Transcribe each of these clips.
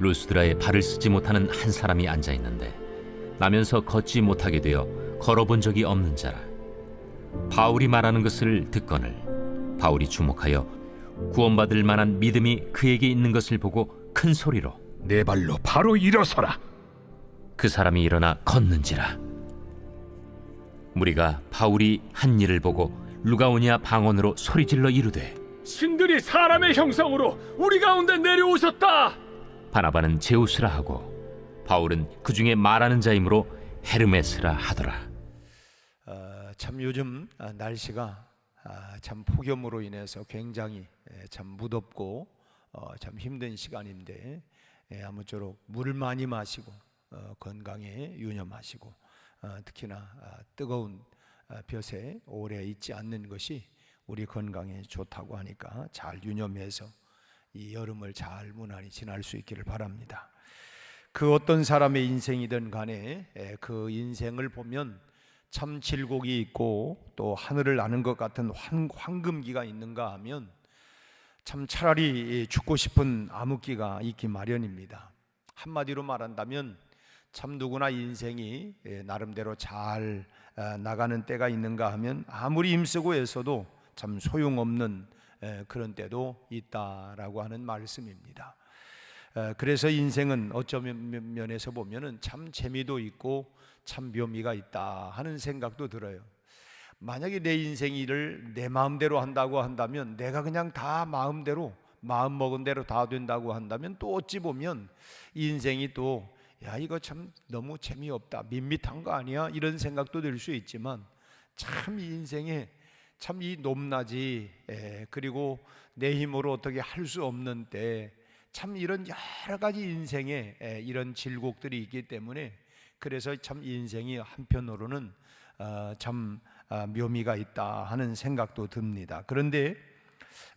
루스드라에 발을 쓰지 못하는 한 사람이 앉아 있는데 나면서 걷지 못하게 되어 걸어본 적이 없는 자라. 바울이 말하는 것을 듣거늘 바울이 주목하여 구원받을 만한 믿음이 그에게 있는 것을 보고 큰 소리로 내 발로 바로 일어서라. 그 사람이 일어나 걷는지라. 무리가 바울이 한 일을 보고 루가오니아 방언으로 소리질러 이르되 신들이 사람의 형상으로 우리 가운데 내려오셨다. 바나바는 제우스라 하고 바울은 그 중에 말하는 자이므로 헤르메스라 하더라. 참 요즘 날씨가 참 폭염으로 인해서 굉장히 참 무덥고 참 힘든 시간인데 아무쪼록 물 많이 마시고 건강에 유념하시고 특히나 뜨거운 볕에 오래 있지 않는 것이 우리 건강에 좋다고 하니까 잘 유념해서 이 여름을 잘 무난히 지날 수 있기를 바랍니다. 그 어떤 사람의 인생이든 간에 그 인생을 보면 참 질곡이 있고 또 하늘을 나는 것 같은 황금기가 있는가 하면 참 차라리 죽고 싶은 암흑기가 있기 마련입니다. 한마디로 말한다면 참 누구나 인생이 나름대로 잘 나가는 때가 있는가 하면 아무리 힘쓰고 애써도 참 소용없는 그런 때도 있다라고 하는 말씀입니다. 그래서 인생은 어쩌면 면에서 보면은 참 재미도 있고 참 묘미가 있다 하는 생각도 들어요. 만약에 내 인생을 내 마음대로 한다고 한다면, 내가 그냥 다 마음대로 마음 먹은 대로 다 된다고 한다면 또 어찌 보면 인생이 또 야 이거 참 너무 재미없다, 밋밋한 거 아니야, 이런 생각도 들 수 있지만 참 이 인생에 참 이 높낮이 그리고 내 힘으로 어떻게 할 수 없는 때 참 이런 여러 가지 인생에 이런 질곡들이 있기 때문에 그래서 참 인생이 한편으로는 참 묘미가 있다 하는 생각도 듭니다. 그런데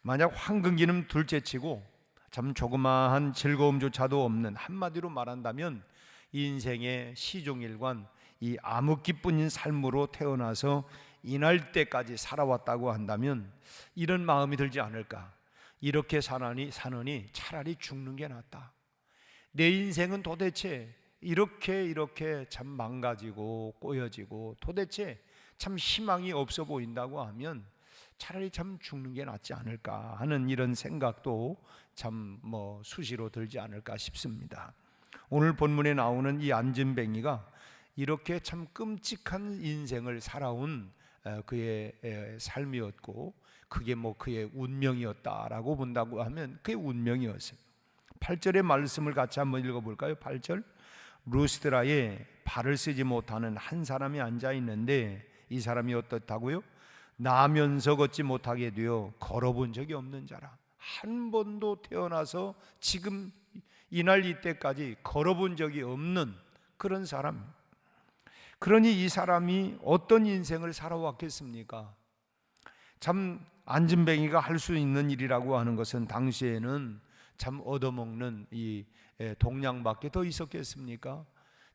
만약 황금기는 둘째치고 참 조그마한 즐거움조차도 없는, 한마디로 말한다면 인생의 시종일관 이 암흑기뿐인 삶으로 태어나서 이날 때까지 살아왔다고 한다면 이런 마음이 들지 않을까? 이렇게 사느니 차라리 죽는 게 낫다. 내 인생은 도대체 이렇게 참 망가지고 꼬여지고 도대체 참 희망이 없어 보인다고 하면 차라리 참 죽는 게 낫지 않을까 하는 이런 생각도 참 수시로 들지 않을까 싶습니다. 오늘 본문에 나오는 이 안진뱅이가 이렇게 참 끔찍한 인생을 살아온 그의 삶이었고 그게 그의 운명이었다라고 본다고 하면 그의 운명이었어요. 8절의 말씀을 같이 한번 읽어볼까요? 8절, 루스드라에 발을 쓰지 못하는 한 사람이 앉아 있는데 이 사람이 어떻다고요? 나면서 걷지 못하게 되어 걸어본 적이 없는 자라. 한 번도 태어나서 지금 이날 이때까지 걸어본 적이 없는 그런 사람. 그러니 이 사람이 어떤 인생을 살아왔겠습니까? 참 안진뱅이가 할 수 있는 일이라고 하는 것은 당시에는 참 얻어먹는 이 동량밖에 더 있었겠습니까?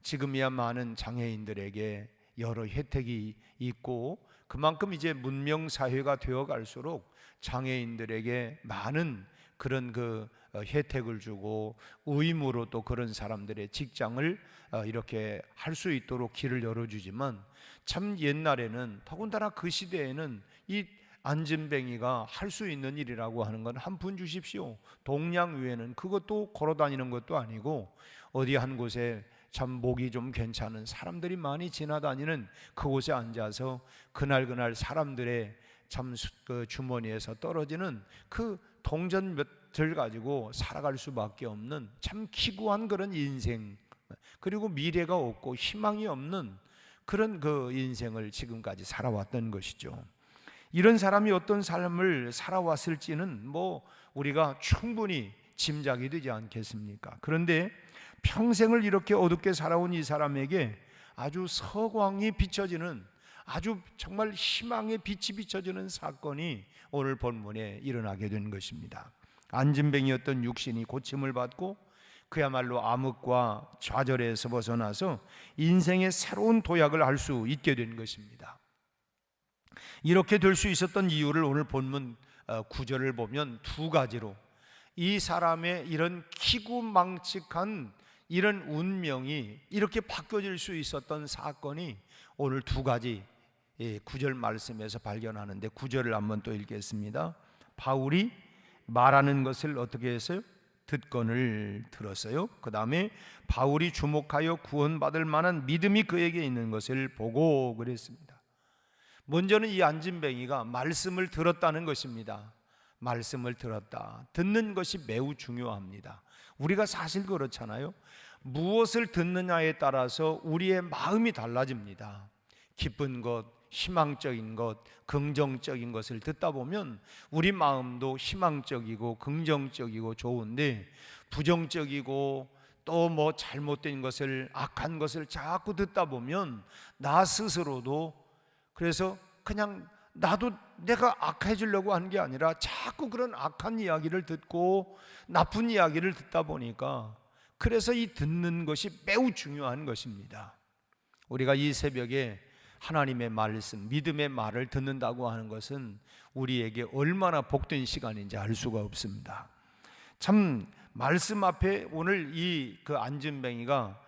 지금이야 많은 장애인들에게 여러 혜택이 있고 그만큼 이제 문명 사회가 되어 갈수록 장애인들에게 많은 그런 그 혜택을 주고 의무로 또 그런 사람들의 직장을 이렇게 할 수 있도록 길을 열어주지만 참 옛날에는 더군다나 그 시대에는 이 안진뱅이가 할 수 있는 일이라고 하는 건 한 푼 주십시오. 동양 위에는 그것도 걸어다니는 것도 아니고 어디 한 곳에 참 목이 좀 괜찮은 사람들이 많이 지나다니는 그곳에 앉아서 그날 사람들의 참 그 주머니에서 떨어지는 그 동전 몇을 가지고 살아갈 수밖에 없는 참 기구한 그런 인생, 그리고 미래가 없고 희망이 없는 그런 그 인생을 지금까지 살아왔던 것이죠. 이런 사람이 어떤 삶을 살아왔을지는 우리가 충분히 짐작이 되지 않겠습니까? 그런데 평생을 이렇게 어둡게 살아온 이 사람에게 아주 서광이 비춰지는, 아주 정말 희망의 빛이 비춰지는 사건이 오늘 본문에 일어나게 된 것입니다. 안진뱅이였던 육신이 고침을 받고 그야말로 암흑과 좌절에서 벗어나서 인생의 새로운 도약을 할 수 있게 된 것입니다. 이렇게 될 수 있었던 이유를 오늘 본문 9절을 보면 두 가지로, 이 사람의 이런 기구망측한 이런 운명이 이렇게 바뀌어질 수 있었던 사건이 오늘 두 가지 구절 말씀에서 발견하는데, 구절을 한번 또 읽겠습니다. 바울이 말하는 것을 어떻게 했어요? 듣건을 들었어요. 그 다음에 바울이 주목하여 구원받을 만한 믿음이 그에게 있는 것을 보고 그랬습니다. 먼저는 이 안진뱅이가 말씀을 들었다는 것입니다. 말씀을 들었다. 듣는 것이 매우 중요합니다. 우리가 사실 그렇잖아요. 무엇을 듣느냐에 따라서 우리의 마음이 달라집니다. 기쁜 것, 희망적인 것, 긍정적인 것을 듣다 보면 우리 마음도 희망적이고 긍정적이고 좋은데, 부정적이고 또 뭐 잘못된 것을, 악한 것을 자꾸 듣다 보면 나 스스로도, 그래서 그냥 나도 내가 악해지려고 하는 게 아니라 자꾸 그런 악한 이야기를 듣고 나쁜 이야기를 듣다 보니까, 그래서 이 듣는 것이 매우 중요한 것입니다. 우리가 이 새벽에 하나님의 말씀, 믿음의 말을 듣는다고 하는 것은 우리에게 얼마나 복된 시간인지 알 수가 없습니다. 참 말씀 앞에 오늘 이 그 안진뱅이가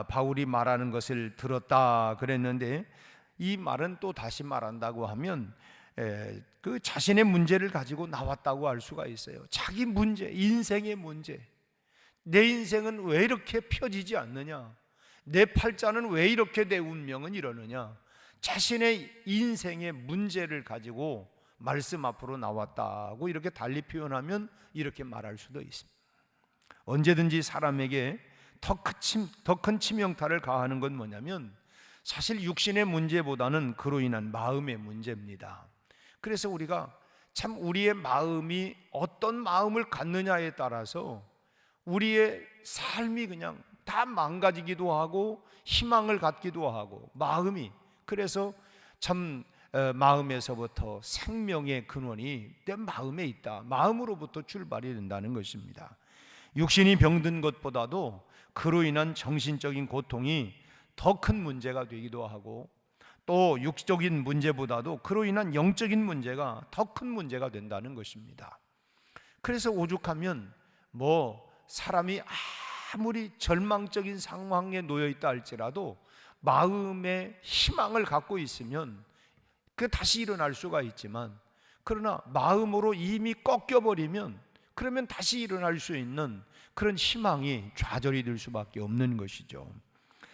바울이 말하는 것을 들었다 그랬는데, 이 말은 또 다시 말한다고 하면 그 자신의 문제를 가지고 나왔다고 할 수가 있어요. 자기 문제, 인생의 문제. 내 인생은 왜 이렇게 펴지지 않느냐? 내 팔자는 왜 이렇게 내 운명은 이러느냐? 자신의 인생의 문제를 가지고 말씀 앞으로 나왔다고 이렇게 달리 표현하면 이렇게 말할 수도 있습니다. 언제든지 사람에게 더 큰 치명타를 가하는 건 뭐냐면 사실 육신의 문제보다는 그로 인한 마음의 문제입니다. 그래서 우리가 참 우리의 마음이 어떤 마음을 갖느냐에 따라서 우리의 삶이 그냥 다 망가지기도 하고 희망을 갖기도 하고, 마음이, 그래서 참 마음에서부터 생명의 근원이 내 마음에 있다. 마음으로부터 출발이 된다는 것입니다. 육신이 병든 것보다도 그로 인한 정신적인 고통이 더 큰 문제가 되기도 하고, 또 육적인 문제보다도 그로 인한 영적인 문제가 더 큰 문제가 된다는 것입니다. 그래서 오죽하면 사람이 아무리 절망적인 상황에 놓여 있다 할지라도 마음에 희망을 갖고 있으면 그 다시 일어날 수가 있지만, 그러나 마음으로 이미 꺾여버리면 그러면 다시 일어날 수 있는 그런 희망이 좌절이 될 수밖에 없는 것이죠.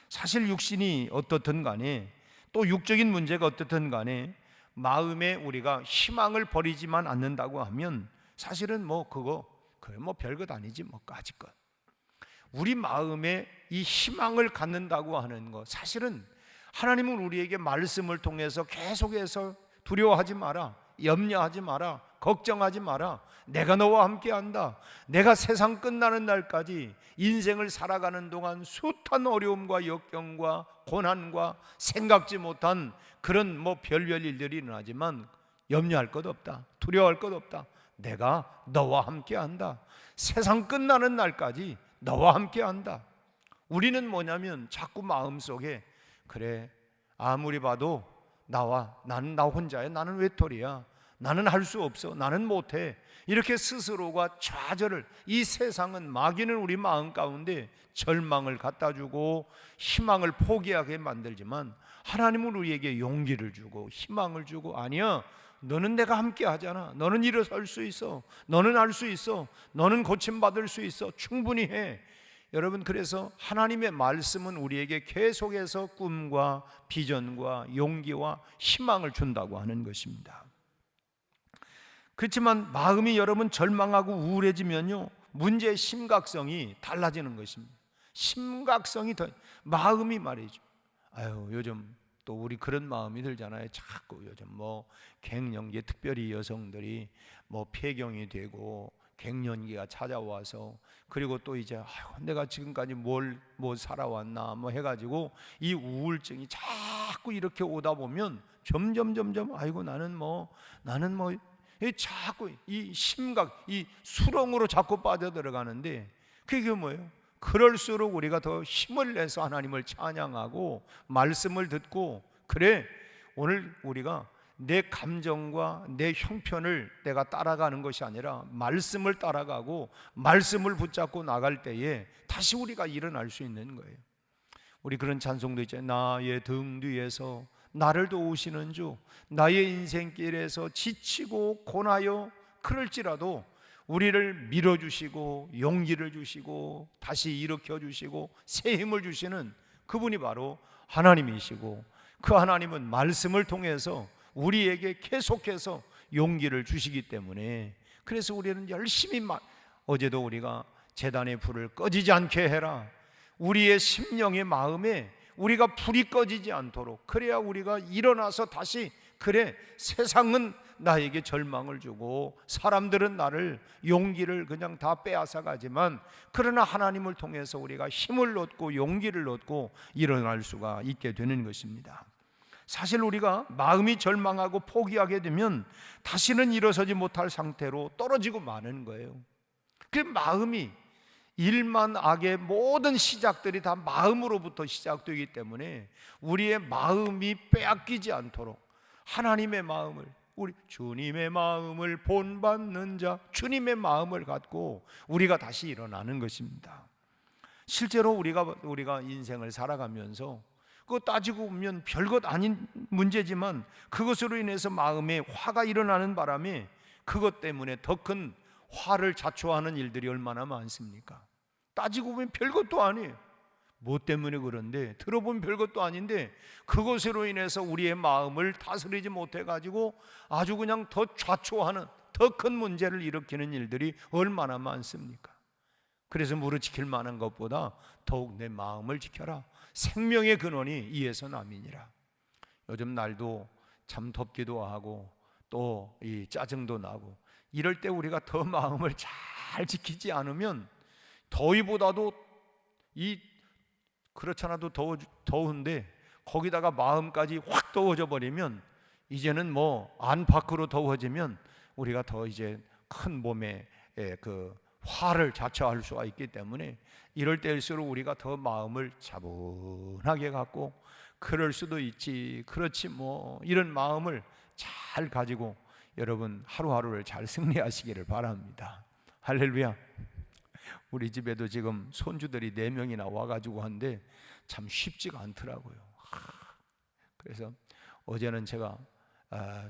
사실 육신이 어떻든 간에, 또 육적인 문제가 어떻든 간에 마음에 우리가 희망을 버리지만 않는다고 하면 사실은 별것 아니지 까짓것. 우리 마음에 이 희망을 갖는다고 하는 것, 사실은 하나님은 우리에게 말씀을 통해서 계속해서 두려워하지 마라, 염려하지 마라, 걱정하지 마라, 내가 너와 함께 한다. 내가 세상 끝나는 날까지 인생을 살아가는 동안 숱한 어려움과 역경과 고난과 생각지 못한 그런 별별 일들이 일어나지만 염려할 것 없다, 두려워할 것 없다. 내가 너와 함께 한다. 세상 끝나는 날까지 너와 함께 한다. 우리는 뭐냐면 자꾸 마음속에, 그래 아무리 봐도 나는 나 혼자야, 나는 외톨이야, 나는 할 수 없어, 나는 못해, 이렇게 스스로가 좌절을, 이 세상은, 마귀는 우리 마음 가운데 절망을 갖다 주고 희망을 포기하게 만들지만 하나님은 우리에게 용기를 주고 희망을 주고, 아니야, 너는 내가 함께 하잖아, 너는 일어설 수 있어, 너는 할 수 있어, 너는 고침받을 수 있어, 충분히 해. 여러분, 그래서 하나님의 말씀은 우리에게 계속해서 꿈과 비전과 용기와 희망을 준다고 하는 것입니다. 그렇지만 마음이 여러분 절망하고 우울해지면요, 문제의 심각성이 달라지는 것입니다. 심각성이 마음이 말이죠. 요즘 또 우리 그런 마음이 들잖아요. 자꾸 요즘 갱년기에 특별히 여성들이 폐경이 되고 갱년기가 찾아와서, 그리고 또 이제 내가 지금까지 뭘 살아왔나 해가지고 이 우울증이 자꾸 이렇게 오다 보면 점점 나는 자꾸 이 심각, 이 수렁으로 자꾸 빠져들어가는데, 그게 뭐예요? 그럴수록 우리가 더 힘을 내서 하나님을 찬양하고 말씀을 듣고, 그래 오늘 우리가 내 감정과 내 형편을 내가 따라가는 것이 아니라 말씀을 따라가고 말씀을 붙잡고 나갈 때에 다시 우리가 일어날 수 있는 거예요. 우리 그런 찬송도 있잖아요. 나의 등 뒤에서 나를 도우시는 주, 나의 인생길에서 지치고 고나여 그럴지라도 우리를 밀어주시고 용기를 주시고 다시 일으켜주시고 새 힘을 주시는 그분이 바로 하나님이시고, 그 하나님은 말씀을 통해서 우리에게 계속해서 용기를 주시기 때문에, 그래서 우리는 열심히 어제도 우리가 제단의 불을 꺼지지 않게 해라, 우리의 심령의 마음에 우리가 불이 꺼지지 않도록, 그래야 우리가 일어나서 다시, 그래 세상은 나에게 절망을 주고 사람들은 나를 용기를 그냥 다 빼앗아 가지만, 그러나 하나님을 통해서 우리가 힘을 얻고 용기를 얻고 일어날 수가 있게 되는 것입니다. 사실 우리가 마음이 절망하고 포기하게 되면 다시는 일어서지 못할 상태로 떨어지고 마는 거예요. 그 마음이, 일만 악의 모든 시작들이 다 마음으로부터 시작되기 때문에 우리의 마음이 빼앗기지 않도록 하나님의 마음을, 우리 주님의 마음을 본받는 자, 주님의 마음을 갖고 우리가 다시 일어나는 것입니다. 실제로 우리가 인생을 살아가면서 그거 따지고 보면 별것 아닌 문제지만 그것으로 인해서 마음에 화가 일어나는 바람에 그것 때문에 더 큰 화를 자초하는 일들이 얼마나 많습니까? 따지고 보면 별것도 아니에요. 뭐 때문에 그런데, 들어보면 별것도 아닌데 그것으로 인해서 우리의 마음을 다스리지 못해 가지고 아주 그냥 더 좌초하는, 더 큰 문제를 일으키는 일들이 얼마나 많습니까? 그래서 무릇 지킬 만한 것보다 더욱 내 마음을 지켜라. 생명의 근원이 이에서 남이니라. 요즘 날도 참 덥기도 하고 또 이 짜증도 나고, 이럴 때 우리가 더 마음을 잘 지키지 않으면, 더위보다도 그렇잖아도 더운데 거기다가 마음까지 확 더워져 버리면, 이제는 뭐 안팎으로 더워지면 우리가 더 이제 큰 몸에 그 화를 자처할 수가 있기 때문에, 이럴 때일수록 우리가 더 마음을 차분하게 갖고, 그럴 수도 있지, 그렇지 뭐, 이런 마음을 잘 가지고 여러분 하루하루를 잘 승리하시기를 바랍니다. 할렐루야. 우리 집에도 지금 손주들이 4명이나 와가지고 한데 참 쉽지가 않더라고요. 그래서 어제는 제가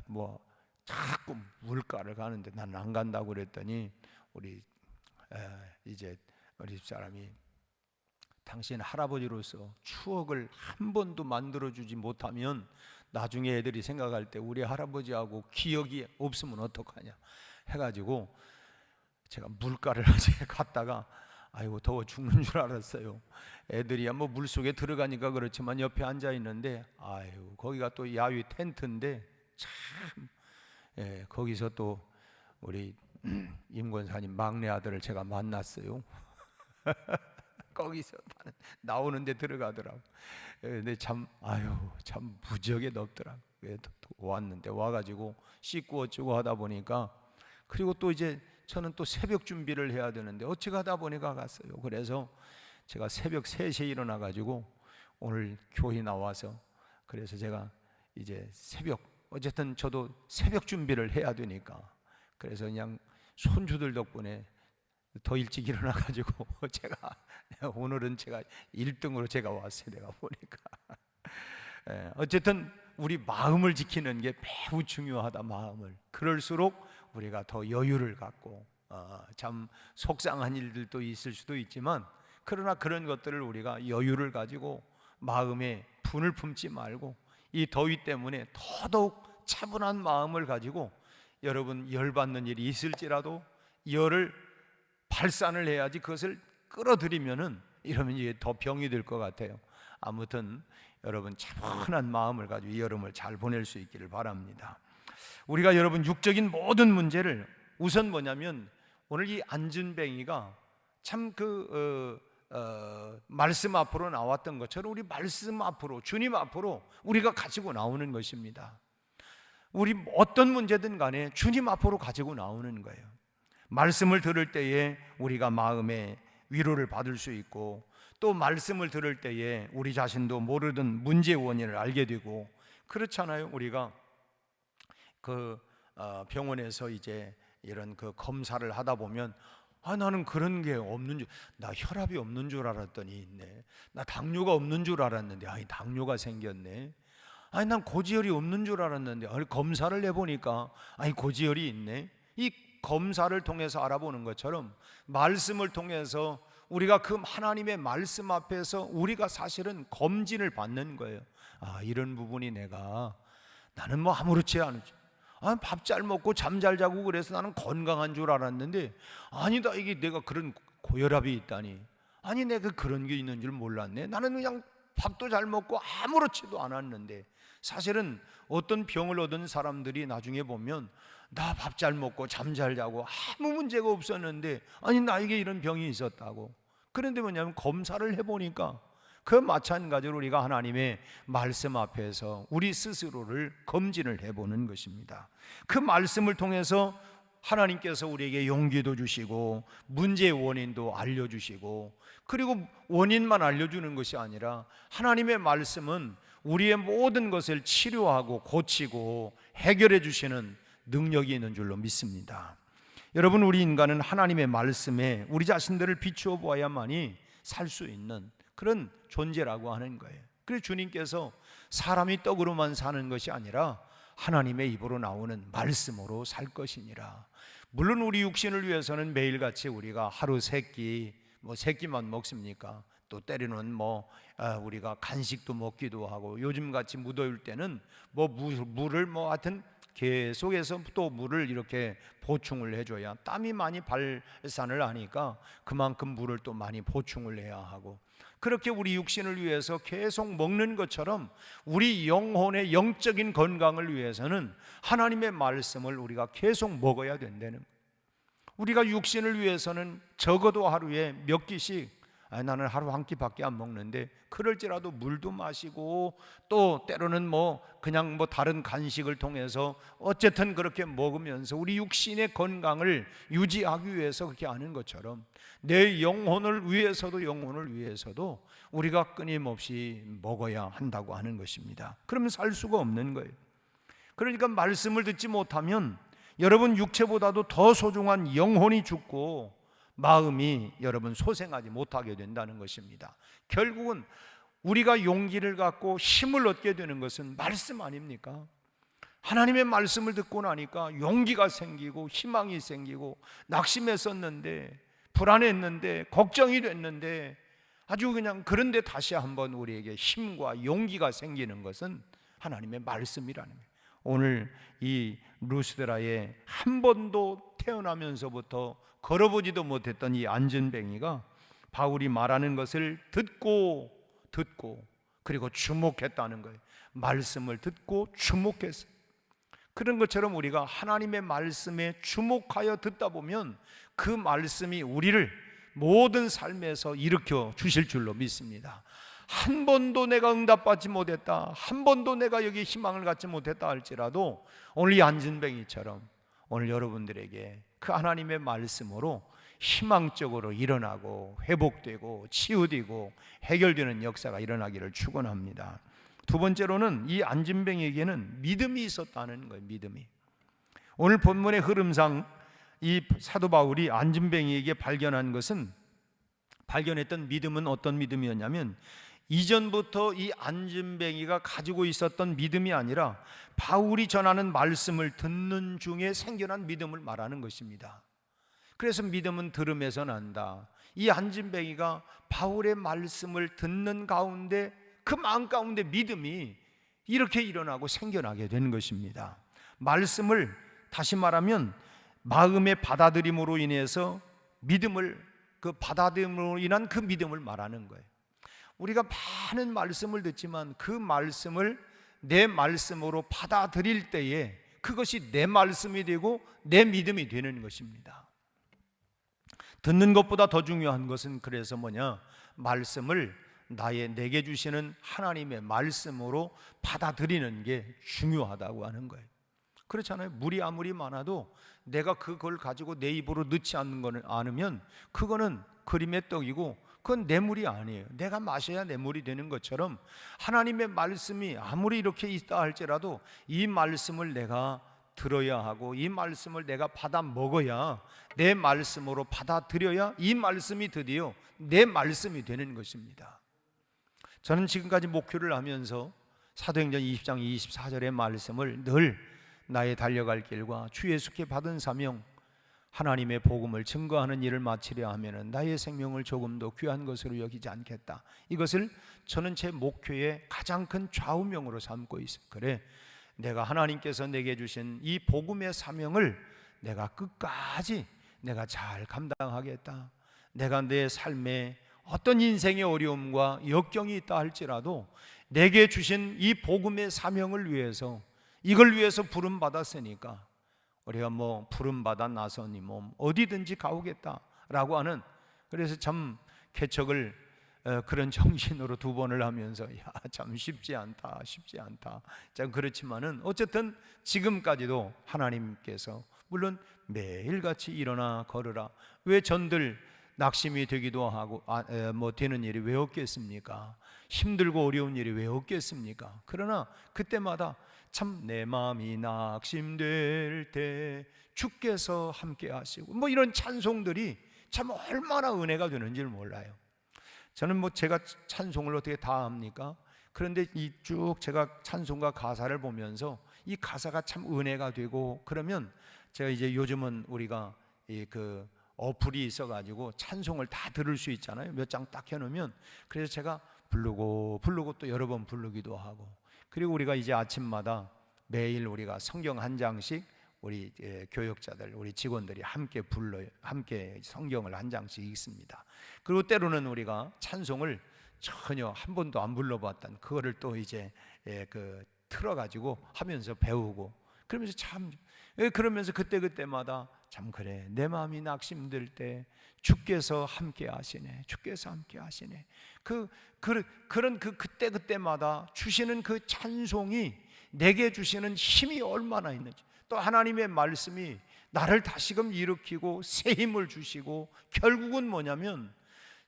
뭐 자꾸 물가를 가는데 난 안 간다고 그랬더니 이제 우리 집사람이, 당신 할아버지로서 추억을 한 번도 만들어주지 못하면 나중에 애들이 생각할 때 우리 할아버지하고 기억이 없으면 어떡하냐 해가지고 제가 물가를 어제 갔다가 아이고 더워 죽는 줄 알았어요. 애들이야 뭐 물속에 들어가니까 그렇지만 옆에 앉아 있는데, 아이고 거기가 또 야외 텐트인데 참, 거기서 또 우리 임 권사님 막내 아들을 제가 만났어요. 거기서 나오는데 들어가더라고. 근데 참 무지하게 덥더라고. 왔는데 와가지고 씻고 어쩌고 하다 보니까, 그리고 또 이제 저는 또 새벽 준비를 해야 되는데 어찌 가다 보니까 갔어요. 그래서 제가 새벽 3시에 일어나가지고 오늘 교회 나와서, 그래서 제가 이제 어쨌든 저도 새벽 준비를 해야 되니까, 그래서 그냥 손주들 덕분에 더 일찍 일어나가지고 제가 오늘은 제가 1등으로 제가 왔어요. 내가 보니까 어쨌든 우리 마음을 지키는 게 매우 중요하다. 마음을, 그럴수록 우리가 더 여유를 갖고, 참 속상한 일들도 있을 수도 있지만, 그러나 그런 것들을 우리가 여유를 가지고 마음에 분을 품지 말고, 이 더위 때문에 더더욱 차분한 마음을 가지고, 여러분 열받는 일이 있을지라도 열을 발산을 해야지, 그것을 끌어들이면은 이러면 이게 더 병이 될 것 같아요. 아무튼 여러분 차분한 마음을 가지고 이 여름을 잘 보낼 수 있기를 바랍니다. 우리가 여러분 육적인 모든 문제를, 우선 뭐냐면 오늘 이 안진뱅이가 참 말씀 앞으로 나왔던 것처럼 우리 말씀 앞으로, 주님 앞으로 우리가 가지고 나오는 것입니다. 우리 어떤 문제든 간에 주님 앞으로 가지고 나오는 거예요. 말씀을 들을 때에 우리가 마음에 위로를 받을 수 있고, 또 말씀을 들을 때에 우리 자신도 모르던 문제의 원인을 알게 되고, 그렇잖아요. 우리가 병원에서 이제 이런 그 검사를 하다 보면 나는 그런 게 없는 줄, 나 혈압이 없는 줄 알았더니 있네. 나 당뇨가 없는 줄 알았는데 당뇨가 생겼네. 난 고지혈이 없는 줄 알았는데 검사를 해보니까 고지혈이 있네. 이 검사를 통해서 알아보는 것처럼 말씀을 통해서 우리가 그 하나님의 말씀 앞에서 우리가 사실은 검진을 받는 거예요. 이런 부분이 나는 뭐 아무렇지 않지. 밥 잘 먹고 잠 잘 자고 그래서 나는 건강한 줄 알았는데 아니다, 이게 내가 그런 고혈압이 있다니. 내가 그런 게 있는 줄 몰랐네. 나는 그냥 밥도 잘 먹고 아무렇지도 않았는데, 사실은 어떤 병을 얻은 사람들이 나중에 보면 나 밥 잘 먹고 잠 잘 자고 아무 문제가 없었는데 나에게 이런 병이 있었다고. 그런데 뭐냐면 검사를 해보니까 그 마찬가지로 우리가 하나님의 말씀 앞에서 우리 스스로를 검진을 해보는 것입니다. 그 말씀을 통해서 하나님께서 우리에게 용기도 주시고 문제의 원인도 알려주시고, 그리고 원인만 알려주는 것이 아니라 하나님의 말씀은 우리의 모든 것을 치료하고 고치고 해결해 주시는 능력이 있는 줄로 믿습니다. 여러분, 우리 인간은 하나님의 말씀에 우리 자신들을 비추어 보아야만이 살 수 있는 그런 존재라고 하는 거예요. 그래서 주님께서 사람이 떡으로만 사는 것이 아니라 하나님의 입으로 나오는 말씀으로 살 것이니라. 물론 우리 육신을 위해서는 매일같이 우리가 하루 세 끼만 먹습니까? 또 때로는 우리가 간식도 먹기도 하고, 요즘같이 무더울 때는 물을 하여튼 계속해서 또 물을 이렇게 보충을 해줘야 땀이 많이 발산을 하니까 그만큼 물을 또 많이 보충을 해야 하고, 그렇게 우리 육신을 위해서 계속 먹는 것처럼 우리 영혼의 영적인 건강을 위해서는 하나님의 말씀을 우리가 계속 먹어야 된다는 거예요. 우리가 육신을 위해서는 적어도 하루에 몇 끼씩, 나는 하루 한 끼밖에 안 먹는데 그럴지라도 물도 마시고, 또 때로는 그냥 다른 간식을 통해서 어쨌든 그렇게 먹으면서 우리 육신의 건강을 유지하기 위해서 그렇게 하는 것처럼 내 영혼을 위해서도 우리가 끊임없이 먹어야 한다고 하는 것입니다. 그러면 살 수가 없는 거예요. 그러니까 말씀을 듣지 못하면 여러분 육체보다도 더 소중한 영혼이 죽고 마음이 여러분 소생하지 못하게 된다는 것입니다. 결국은 우리가 용기를 갖고 힘을 얻게 되는 것은 말씀 아닙니까? 하나님의 말씀을 듣고 나니까 용기가 생기고 희망이 생기고, 낙심했었는데 불안했는데 걱정이 됐는데 아주 그냥, 그런데 다시 한번 우리에게 힘과 용기가 생기는 것은 하나님의 말씀이라는 거예요. 오늘 이 루스드라의 한 번도 태어나면서부터 걸어보지도 못했던 이 안전뱅이가 바울이 말하는 것을 듣고 그리고 주목했다는 거예요. 말씀을 듣고 주목했어요. 그런 것처럼 우리가 하나님의 말씀에 주목하여 듣다 보면 그 말씀이 우리를 모든 삶에서 일으켜 주실 줄로 믿습니다. 한 번도 내가 응답받지 못했다, 한 번도 내가 여기 희망을 갖지 못했다 할지라도 오늘 이 안전뱅이처럼 오늘 여러분들에게 그 하나님의 말씀으로 희망적으로 일어나고 회복되고 치유되고 해결되는 역사가 일어나기를 축원합니다. 두 번째로는 이 안전뱅이에게는 믿음이 있었다는 거예요. 믿음이. 오늘 본문의 흐름상 이 사도 바울이 안전뱅이에게 발견했던 믿음은 어떤 믿음이었냐면, 이전부터 이 안전뱅이가 가지고 있었던 믿음이 아니라 바울이 전하는 말씀을 듣는 중에 생겨난 믿음을 말하는 것입니다. 그래서 믿음은 들음에서 난다. 이 안전뱅이가 바울의 말씀을 듣는 가운데 그 마음 가운데 믿음이 이렇게 일어나고 생겨나게 되는 것입니다. 말씀을 다시 말하면 마음의 받아들임으로 인해서 받아들임으로 인한 그 믿음을 말하는 거예요. 우리가 많은 말씀을 듣지만 그 말씀을 내 말씀으로 받아들일 때에 그것이 내 말씀이 되고 내 믿음이 되는 것입니다. 듣는 것보다 더 중요한 것은 그래서 말씀을 내게 주시는 하나님의 말씀으로 받아들이는 게 중요하다고 하는 거예요. 그렇잖아요. 물이 아무리 많아도 내가 그걸 가지고 내 입으로 넣지 않으면 그거는 그림의 떡이고 그건 내 물이 아니에요. 내가 마셔야 내 물이 되는 것처럼 하나님의 말씀이 아무리 이렇게 있다 할지라도 이 말씀을 내가 들어야 하고 이 말씀을 내가 받아 먹어야, 내 말씀으로 받아들여야 이 말씀이 드디어 내 말씀이 되는 것입니다. 저는 지금까지 목회를 하면서 사도행전 20장 24절의 말씀을 늘 나의 달려갈 길과 주 예수께 받은 사명, 하나님의 복음을 증거하는 일을 마치려 하면 나의 생명을 조금도 귀한 것으로 여기지 않겠다. 이것을 저는 제 목회의 가장 큰 좌우명으로 삼고 있어요. 그래, 내가 하나님께서 내게 주신 이 복음의 사명을 내가 끝까지 내가 잘 감당하겠다. 내가 내 삶에 어떤 인생의 어려움과 역경이 있다 할지라도 내게 주신 이 복음의 사명을 위해서, 이걸 위해서 부름 받았으니까 우리가 뭐 부름 받아 나서니 뭐 어디든지 가오겠다라고 하는, 그래서 참 개척을 그런 정신으로 2번을 하면서 참 쉽지 않다 참 그렇지만은 어쨌든 지금까지도 하나님께서 물론 매일같이 일어나 걸으라, 왜 전들 낙심이 되기도 하고 뭐 되는 일이 왜 없겠습니까? 힘들고 어려운 일이 왜 없겠습니까? 그러나 그때마다 참 내 마음이 낙심될 때 주께서 함께 하시고 뭐 이런 찬송들이 참 얼마나 은혜가 되는지를 몰라요. 저는 뭐 제가 찬송을 어떻게 다 합니까? 그런데 이 쭉 제가 찬송가 가사를 보면서 이 가사가 참 은혜가 되고, 그러면 제가 이제 요즘은 우리가 그 어플이 있어가지고 찬송을 다 들을 수 있잖아요. 몇 장 딱 해놓으면. 그래서 제가 부르고 또 여러 번 부르기도 하고, 그리고 우리가 이제 아침마다 매일 우리가 성경 한 장씩 우리 교역자들, 우리 직원들이 함께 불러요. 함께 성경을 한 장씩 읽습니다. 그리고 때로는 우리가 찬송을 전혀 한 번도 안 불러봤던 그거를 또 이제 그 틀어가지고 하면서 배우고, 그러면서 참 그러면서 그때마다 참 그래, 내 마음이 낙심될 때 주께서 함께 하시네, 주께서 함께 하시네. 그런 그때마다 주시는 그 찬송이 내게 주시는 힘이 얼마나 있는지, 또 하나님의 말씀이 나를 다시금 일으키고 새 힘을 주시고, 결국은 뭐냐면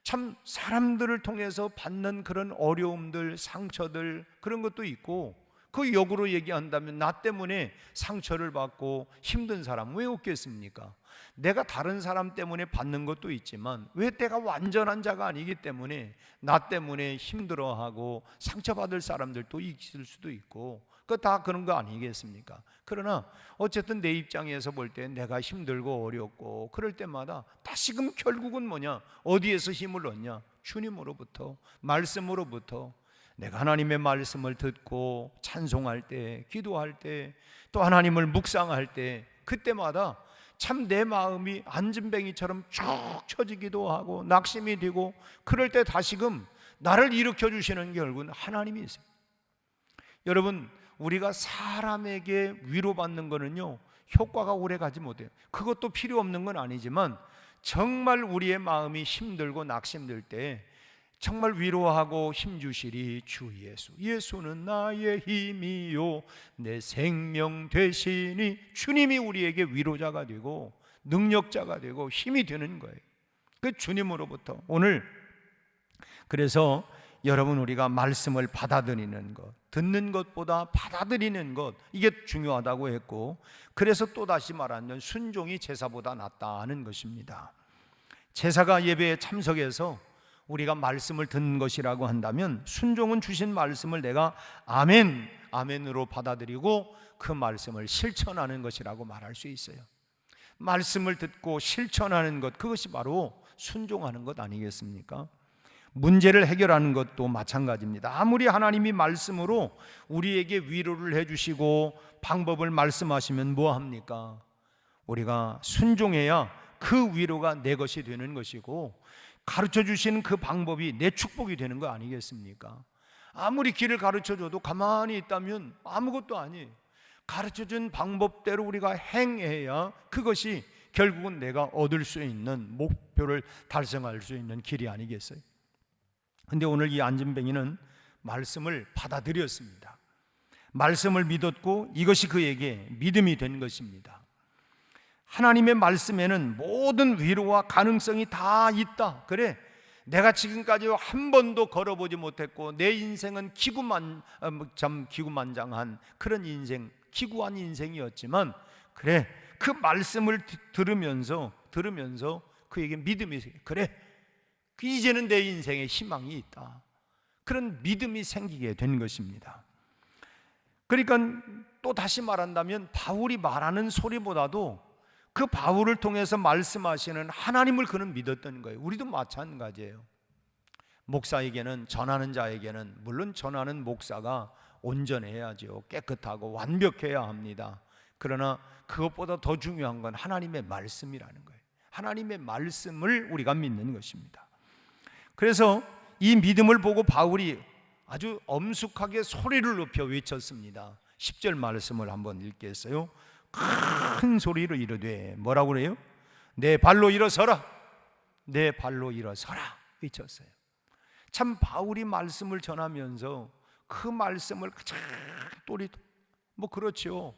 참 사람들을 통해서 받는 그런 어려움들, 상처들, 그런 것도 있고, 그 역으로 얘기한다면 나 때문에 상처를 받고 힘든 사람 왜 없겠습니까? 내가 다른 사람 때문에 받는 것도 있지만 왜 내가 완전한 자가 아니기 때문에 나 때문에 힘들어하고 상처받을 사람들도 있을 수도 있고, 그 다 그런 거 아니겠습니까? 그러나 어쨌든 내 입장에서 볼 때 내가 힘들고 어렵고 그럴 때마다 다시금 결국은 뭐냐? 어디에서 힘을 얻냐? 주님으로부터, 말씀으로부터. 내가 하나님의 말씀을 듣고 찬송할 때, 기도할 때, 또 하나님을 묵상할 때, 그때마다 참 내 마음이 안진뱅이처럼 쭉 처지기도 하고 낙심이 되고, 그럴 때 다시금 나를 일으켜 주시는 결국은 하나님이 있어요. 여러분, 우리가 사람에게 위로받는 거는요 효과가 오래 가지 못해요. 그것도 필요 없는 건 아니지만 정말 우리의 마음이 힘들고 낙심될 때 정말 위로하고 힘주시리 주 예수. 예수는 나의 힘이요 내 생명 되시니, 주님이 우리에게 위로자가 되고 능력자가 되고 힘이 되는 거예요. 그 주님으로부터. 오늘 그래서 여러분, 우리가 말씀을 받아들이는 것, 듣는 것보다 받아들이는 것, 이게 중요하다고 했고, 그래서 또다시 말하면 순종이 제사보다 낫다 하는 것입니다. 제사가 예배에 참석해서 우리가 말씀을 듣는 것이라고 한다면, 순종은 주신 말씀을 내가 아멘, 아멘으로 받아들이고 그 말씀을 실천하는 것이라고 말할 수 있어요. 말씀을 듣고 실천하는 것, 그것이 바로 순종하는 것 아니겠습니까? 문제를 해결하는 것도 마찬가지입니다. 아무리 하나님이 말씀으로 우리에게 위로를 해주시고 방법을 말씀하시면 뭐합니까? 우리가 순종해야 그 위로가 내 것이 되는 것이고, 가르쳐 주시는 그 방법이 내 축복이 되는 거 아니겠습니까? 아무리 길을 가르쳐 줘도 가만히 있다면 아무것도 아니에요. 가르쳐 준 방법대로 우리가 행해야 그것이 결국은 내가 얻을 수 있는 목표를 달성할 수 있는 길이 아니겠어요? 근데 오늘 이 안진뱅이는 말씀을 받아들였습니다. 말씀을 믿었고 이것이 그에게 믿음이 된 것입니다. 하나님의 말씀에는 모든 위로와 가능성이 다 있다. 그래, 내가 지금까지 한 번도 걸어보지 못했고 내 인생은 기구만장한 그런 인생, 기구한 인생이었지만 그래, 그 말씀을 들으면서 그에게 믿음이 그래, 이제는 내 인생에 희망이 있다, 그런 믿음이 생기게 된 것입니다. 그러니까 또 다시 말한다면 바울이 말하는 소리보다도 그 바울을 통해서 말씀하시는 하나님을 그는 믿었던 거예요. 우리도 마찬가지예요. 목사에게는, 전하는 자에게는, 물론 전하는 목사가 온전해야죠. 깨끗하고 완벽해야 합니다. 그러나 그것보다 더 중요한 건 하나님의 말씀이라는 거예요. 하나님의 말씀을 우리가 믿는 것입니다. 그래서 이 믿음을 보고 바울이 아주 엄숙하게 소리를 높여 외쳤습니다. 10절 말씀을 한번 읽겠어요. 큰 소리로 이르되, 뭐라고 그래요? 내 발로 일어서라, 내 발로 일어서라 외쳤어요. 참 바울이 말씀을 전하면서 그 말씀을 그렇죠.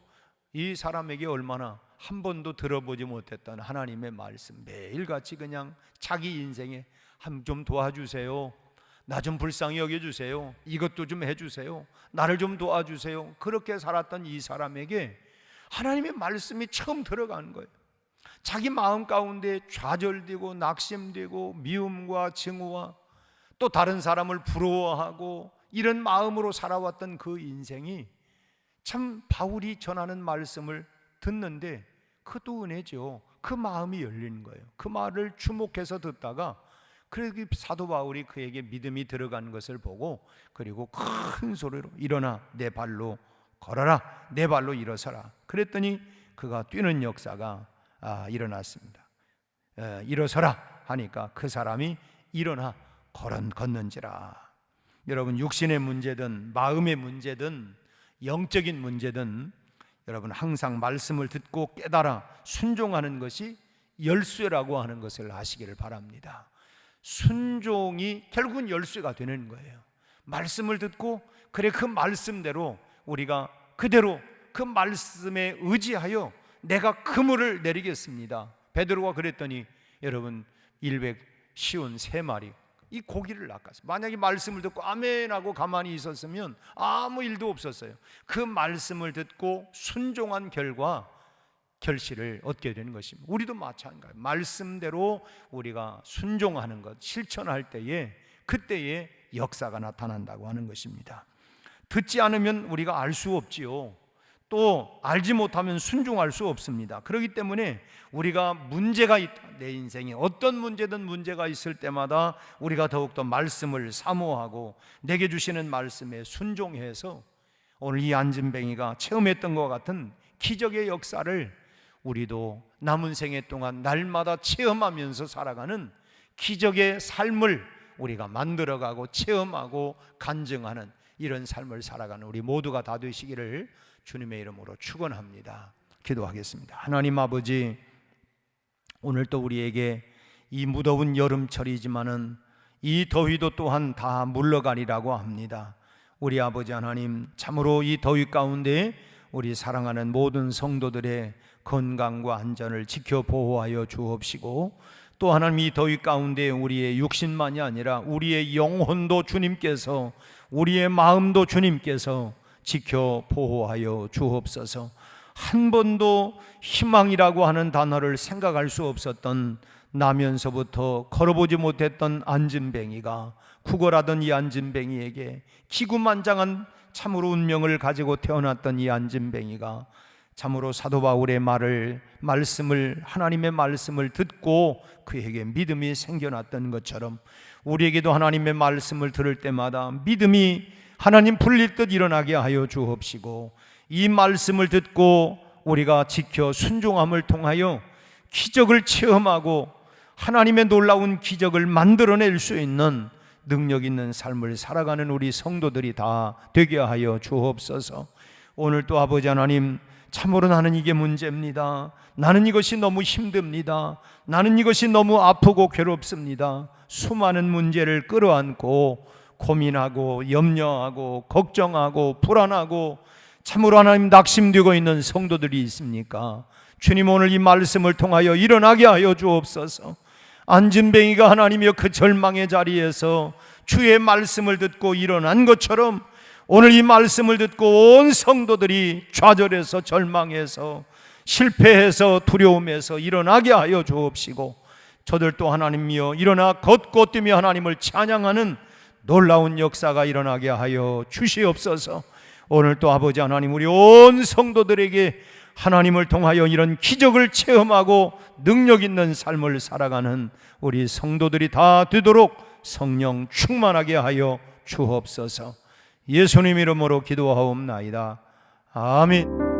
이 사람에게 얼마나 한 번도 들어보지 못했던 하나님의 말씀, 매일같이 그냥 자기 인생에 좀 도와주세요, 나 좀 불쌍히 여겨주세요, 이것도 좀 해주세요, 나를 좀 도와주세요, 그렇게 살았던 이 사람에게 하나님의 말씀이 처음 들어가는 거예요. 자기 마음 가운데 좌절되고 낙심되고 미움과 증오와 또 다른 사람을 부러워하고 이런 마음으로 살아왔던 그 인생이 참 바울이 전하는 말씀을 듣는데 그것도 은혜죠. 그 마음이 열리는 거예요. 그 말을 주목해서 듣다가 그래서 사도 바울이 그에게 믿음이 들어간 것을 보고, 그리고 큰 소리로 일어나 내 발로 걸어라, 내 발로 일어서라 그랬더니 그가 뛰는 역사가 일어났습니다. 일어서라 하니까 그 사람이 일어나 걷는지라. 여러분, 육신의 문제든 마음의 문제든 영적인 문제든 여러분 항상 말씀을 듣고 깨달아 순종하는 것이 열쇠라고 하는 것을 아시기를 바랍니다. 순종이 결국은 열쇠가 되는 거예요. 말씀을 듣고 그래, 그 말씀대로 우리가 그대로 그 말씀에 의지하여 내가 그물을 내리겠습니다. 베드로가 그랬더니 여러분 153마리 이 고기를 낚았어요. 만약에 말씀을 듣고 아멘 하고 가만히 있었으면 아무 일도 없었어요. 그 말씀을 듣고 순종한 결과 결실을 얻게 되는 것입니다. 우리도 마찬가지예요. 말씀대로 우리가 순종하는 것, 실천할 때에 그때에 역사가 나타난다고 하는 것입니다. 듣지 않으면 우리가 알 수 없지요. 또 알지 못하면 순종할 수 없습니다. 그렇기 때문에 우리가 문제가 있다, 내 인생에 어떤 문제든 문제가 있을 때마다 우리가 더욱더 말씀을 사모하고 내게 주시는 말씀에 순종해서 오늘 이 안진뱅이가 체험했던 것 같은 기적의 역사를 우리도 남은 생애 동안 날마다 체험하면서 살아가는 기적의 삶을 우리가 만들어가고 체험하고 간증하는 이런 삶을 살아가는 우리 모두가 다 되시기를 주님의 이름으로 축원합니다. 기도하겠습니다. 하나님 아버지, 오늘 또 우리에게 이 무더운 여름철이지만은 이 더위도 또한 다 물러가리라고 합니다. 우리 아버지 하나님, 참으로 이 더위 가운데 우리 사랑하는 모든 성도들의 건강과 안전을 지켜 보호하여 주옵시고, 또 하나님 이 더위 가운데 우리의 육신만이 아니라 우리의 영혼도 주님께서, 우리의 마음도 주님께서 지켜 보호하여 주옵소서. 한 번도 희망이라고 하는 단어를 생각할 수 없었던, 나면서부터 걸어보지 못했던 안진뱅이가, 구걸하던 이 안진뱅이에게 기구만장한 참으로 운명을 가지고 태어났던 이 안진뱅이가 참으로 사도 바울의 말씀을, 하나님의 말씀을 듣고 그에게 믿음이 생겨났던 것처럼 우리에게도 하나님의 말씀을 들을 때마다 믿음이 하나님 불릴 듯 일어나게 하여 주옵시고, 이 말씀을 듣고 우리가 지켜 순종함을 통하여 기적을 체험하고 하나님의 놀라운 기적을 만들어낼 수 있는 능력 있는 삶을 살아가는 우리 성도들이 다 되게 하여 주옵소서. 오늘 또 아버지 하나님, 참으로 나는 이게 문제입니다, 나는 이것이 너무 힘듭니다, 나는 이것이 너무 아프고 괴롭습니다, 수많은 문제를 끌어안고 고민하고 염려하고 걱정하고 불안하고 참으로 하나님 낙심되고 있는 성도들이 있습니까? 주님, 오늘 이 말씀을 통하여 일어나게 하여 주옵소서. 안진뱅이가 하나님이여 그 절망의 자리에서 주의 말씀을 듣고 일어난 것처럼 오늘 이 말씀을 듣고 온 성도들이 좌절해서 절망해서 실패해서 두려움에서 일어나게 하여 주옵시고, 저들도 하나님이여 일어나 걷고 뛰며 하나님을 찬양하는 놀라운 역사가 일어나게 하여 주시옵소서. 오늘 또 아버지 하나님, 우리 온 성도들에게 하나님을 통하여 이런 기적을 체험하고 능력 있는 삶을 살아가는 우리 성도들이 다 되도록 성령 충만하게 하여 주옵소서. 예수님 이름으로 기도하옵나이다. 아멘.